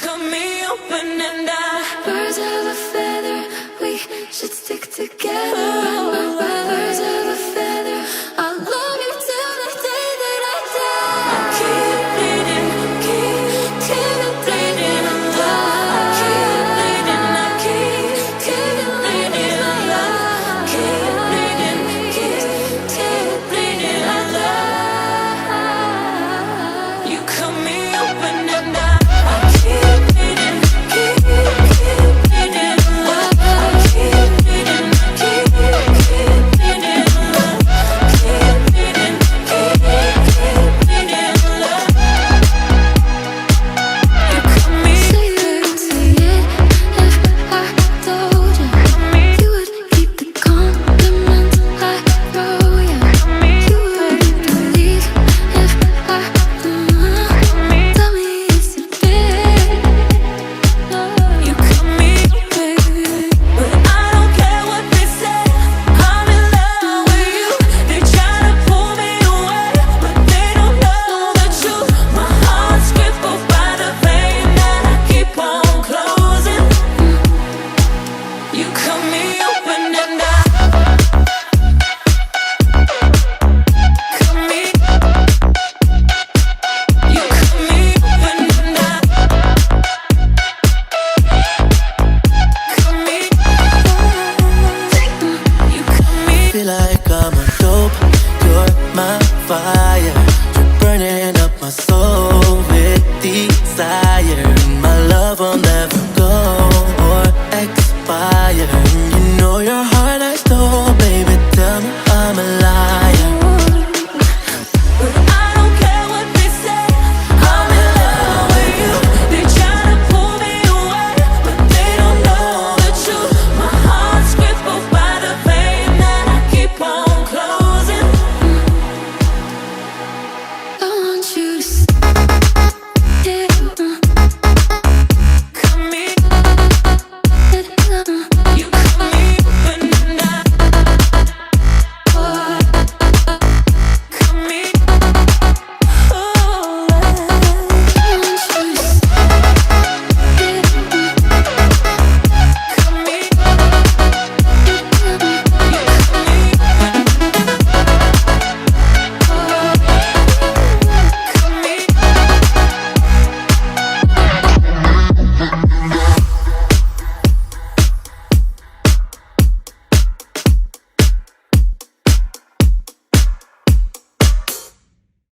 cut me open and I birds of a feather, we should stick together. Birds of a feather, I'll love you till the day that I die. I keep bleeding, keep bleeding alive. I keep bleeding, I keep bleeding alive. Keep bleeding, keep bleeding alive. You cut me open and I keep bleeding, keep bleeding alive. I keep bleeding, keep bleeding alive. Keep bleeding, keep bleeding alive. You cut me. Say it if I told you, you would keep the compliments I wrote you. You wouldn't believe if I tell me yes you did. You cut me, baby, but I don't care what they say. I'm in love with you. They try to pull me away, but they don't know the truth. My heart's crippled by the pain that I keep on closing. You cut me open and I cut me. You cut me open and I cut me. You cut me. Feel like I'm on dope, you're my fire. You're burning up my soul with desire. And my love will never go or expire.